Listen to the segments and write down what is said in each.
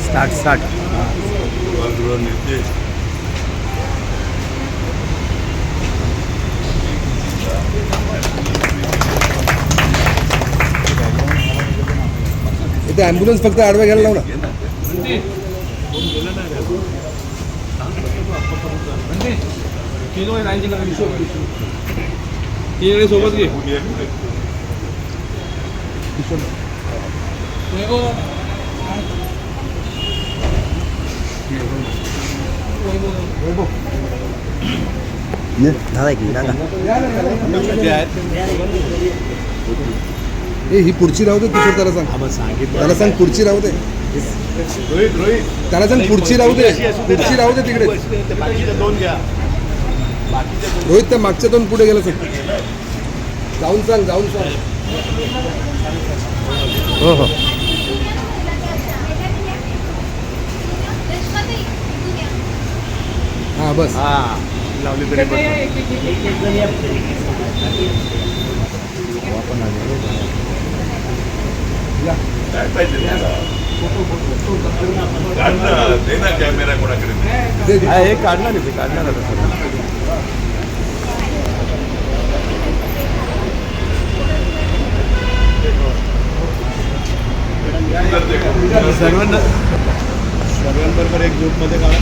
Start इथे ambulance फक्त आडव्या घ्यायला लावला. सोबत घे. ही पुढची राहू दे. किशोर त्याला सांग, त्याला सांग पुढची राहू दे. त्याला सांग पुढची राहू दे, पुढची राहू दे तिकडे. रोहित त्या मागच्या दोन पुढे गेला सर. जाऊन सांग. हो हो हां बस लावली तरी कॅमेरा कोणाकडे हे काढणार सर्वांबरोबर एक ग्रुपमध्ये काढा.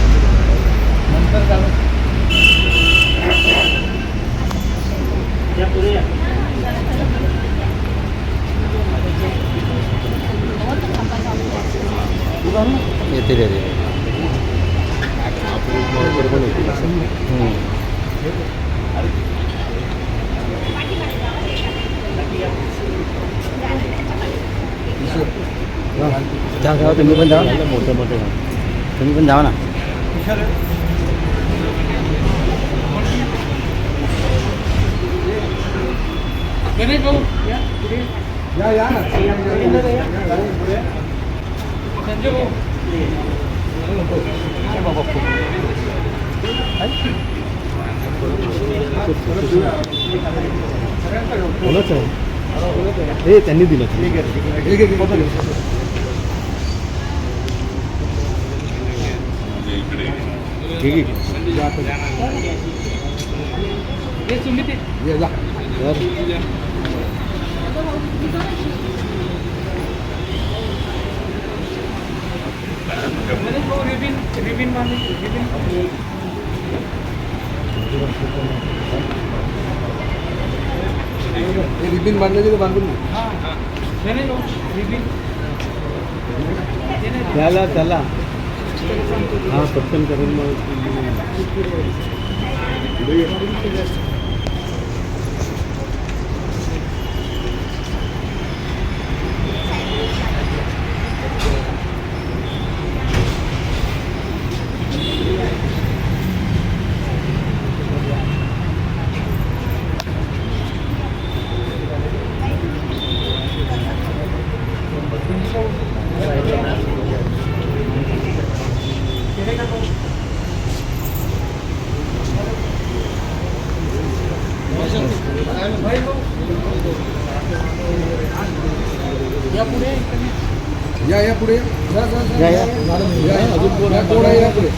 नंतर काढा. येते जाऊ तुम्ही पण जावा. मोठे तुम्ही पण जावा ना. या ना संजय भाऊ. हे त्यांनी दिलं. रिबिन बांधण्याची तर बांधून त्याला हा पटकन करेल मग. या पुढे अजून कोण आहे? या पुढे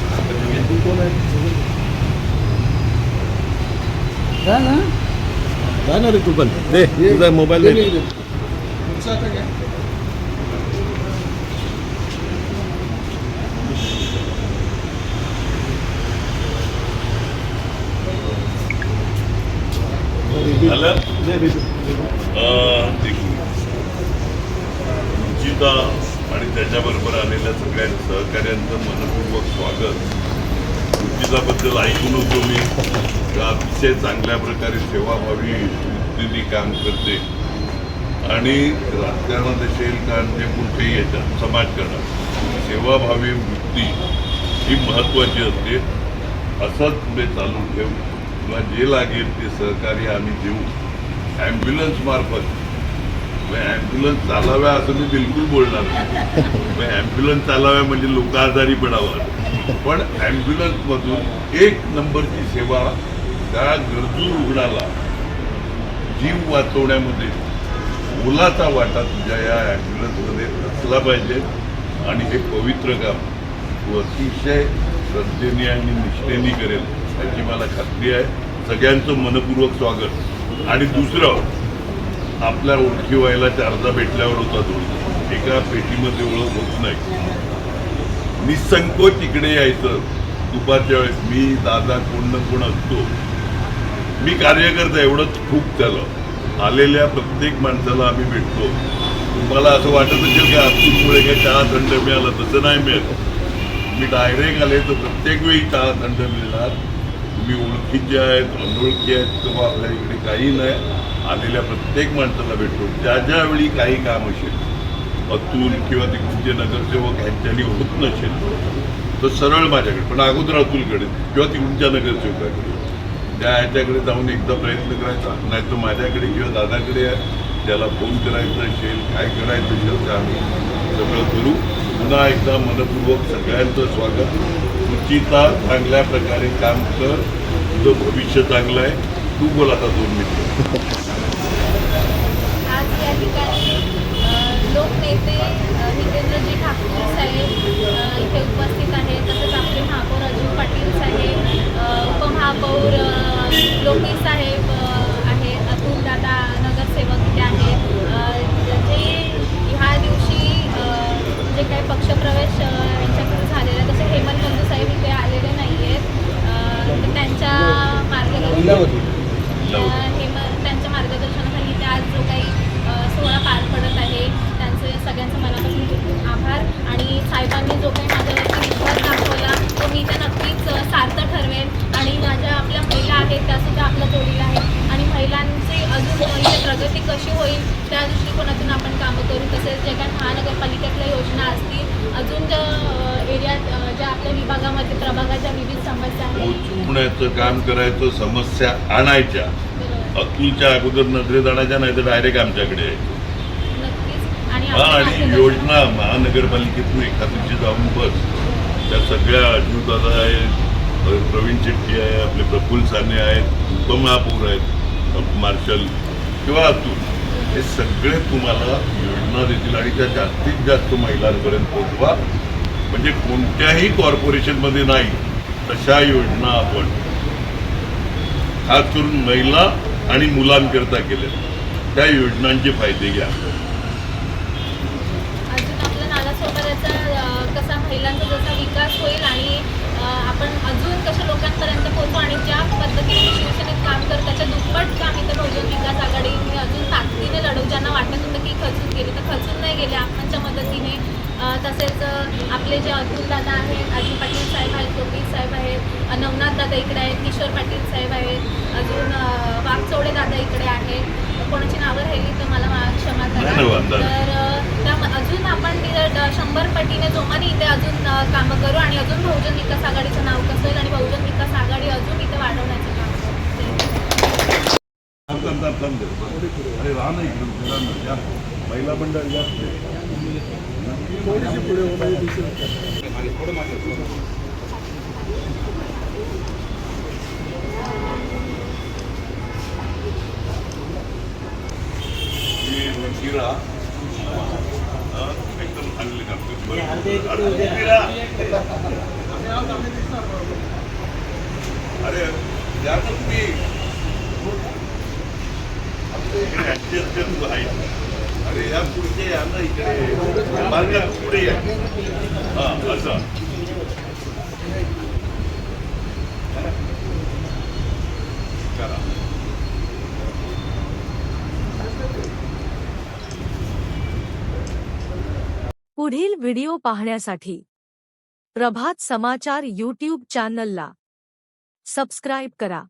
जा ना रे. तू पण दे तुझा मोबाईल दे. रुचिता आणि त्याच्याबरोबर आलेल्या सगळ्या सहकाऱ्यांचं मनपूर्वक स्वागत. रुचिताबद्दल ऐकून होतो मी. अतिशय चांगल्या प्रकारे सेवाभावी वृत्तीने काम करते आणि राजकारणात असेल का जे कुठेही येतात समाजकारणात सेवाभावी वृत्ती ही महत्त्वाची असते. असंच पुढे चालू ठेव. किंवा जे लागेल ते सहकार्य आम्ही देऊ ॲम्ब्युलन्स मार्फत. ॲम्ब्युलन्स चालाव्या असं मी बिलकुल बोलणार नाही. ॲम्ब्युलन्स चालाव्या म्हणजे लोक आजारी पडावं, पण ॲम्ब्युलन्समधून एक नंबरची सेवा त्या गरजू रुग्णाला जीव वाचवण्यामध्ये मोलाचा वाटा तुझ्या या ॲम्ब्युलन्समध्ये असला पाहिजे. आणि हे पवित्र काम तू अतिशय श्रद्धेने आणि निष्ठेने करेल याची मला खात्री आहे. सगळ्यांचं मनपूर्वक स्वागत. आणि दुसरं, आपल्या ओळखी व्हायला चारदा भेटल्यावर होता तो, एका पेटीमध्ये ओळख होत नाही. निसंकोच इकडे यायचं दुपारच्या वेळेस. मी दादा कोण ना कोण असतो, मी कार्यकर्ता एवढंच खूप झालं. आलेल्या प्रत्येक माणसाला आम्ही भेटतो. तुम्हाला असं वाटत असेल की अतुलमुळे काही चहा थंड मिळाला, तसं नाही मिळत. मी डायरेक्ट आले तर प्रत्येक वेळी चहा थंड मिळणार. तुम्ही ओळखीचे आहेत, अनोळखी आहेत किंवा आपल्या इकडे काही नाही, आलेल्या प्रत्येक माणसाला भेटतो. ज्या ज्यावेळी काही काम असेल, अतुल किंवा तिकडचे नगरसेवक ह्यांच्यानी होत नसेल तर सरळ माझ्याकडे, पण अगोदर अतुलकडे किंवा तिकडच्या नगरसेवकाकडे, त्या ह्याच्याकडे जाऊन एकदा प्रयत्न करायचा. नाही तर माझ्याकडे किंवा दादाकडे त्याला फोन करायचं असेल, काय करायचं असेल तर आम्ही सगळं करू. पुन्हा एकदा मनपूर्वक सगळ्यांचं स्वागत. रुचिता, चांगल्या प्रकारे काम कर, तुझं भविष्य चांगलं आहे. तू बोल आता 2 मिनिटं. आज या ठिकाणी लोकनेते हितेंद्रजी ठाकूर साहेब इथे उपस्थित आहेत. तसंच आपले महापौर अजून पाटील साहेब, उपमहापौर लोकेश साहेब आहेत, अतुल दादा नगरसेवक इथे आहेत. जे ह्या दिवशी जे काही पक्षप्रवेश यांच्याकडे झालेला आहे, तसे हेमंत बंधू साहेब इथे आलेले नाही आहेत. त्यांच्या त्यांच्या मार्गदर्शनाखाली इथे आज जो काही सोहळा पार पडत आहे, त्यांचे सगळ्यांचं मनापासून खूप आभार. आणि साहेबांनी जो काही माझ्यावरती विश्वास दाखवला तो मी ते नक्कीच सार्थ ठरवेन. आणि माझ्या आपल्या महिला आहेत त्यासुद्धा आपल्या जोडीला आहेत. आणि महिलांची अजून इथे प्रगती कशी होईल त्या दृष्टिकोनातून आपण कामं करू. तसेच जे काही महानगरपालिकेतल्या योजना असतील, अजून ज्या एरियात ज्या आपल्या विभागामध्ये प्रभागाच्या विविध समस्या आहेत, पोचवण्याचं काम करायचं, समस्या आणायच्या. अतुलच्या अगोदर नजरेत आणायच्या, नाही तर डायरेक्ट आमच्याकडे यायचं. आणि योजना महानगरपालिकेतून एखाद्याची जाऊन बस, त्या सगळ्या अजूदादा आहेत, प्रवीण शेट्टी आहे, आपले प्रफुल्ल साने आहेत, उपमहापौर आहेत, मार्शल किंवा अतुल, हे सगळे तुम्हाला योजना देतील. आणि त्या जास्तीत जास्त महिलांपर्यंत पोहोचवा. म्हणजे कोणत्याही कॉर्पोरेशनमध्ये नाही तशा योजना आपण खास करून महिला आणि मुलांकरता केल्या. त्या योजनांचे फायदे घ्या. अजून आपल्या नालासोपाऱ्याचा कसा महिलांचा जसा विकास होईल आणि आपण अजून कशा लोकांपर्यंत पोहोचू आणि ज्या पद्धतीने शिवसेनेत काम करत त्याच्या दुप्पट काम इथं बहुजन विकास आघाडीने अजून ताकदीने लढवू. ज्यांना वाटत होतं की खचून गेले तर खचून नाही गेले आपणच्या मदतीने. तसेच आपले जे अतुल दादा आहेत, अजून पाटील साहेब आहेत, लोकेश साहेब आहेत, नवनाथ दादा इकडे आहेत, किशोर पाटील साहेब आहेत, अजून वाघचौडे दादा इकडे आहेत. कोणाची नावं राहिली तर मला क्षमा करा. तर त्या अजून आपण 100 पटीने जोमाने इथे अजून कामं करू आणि अजून बहुजन विकास आघाडीचं नाव कसं होईल आणि बहुजन विकास आघाडी अजून इथे वाढवण्याचं काम करू. अरे राहा नाही महिला मंडळ जास्त एकदम चांगले अरे या तर तुम्ही आहे. अरे या पुढचे या ना इकडे मार्गात पुढे या. हा असं करा. पुढील व्हिडिओ पाहण्यासाठी प्रभात समाचार यूट्यूब चॅनलला सबस्क्राईब करा.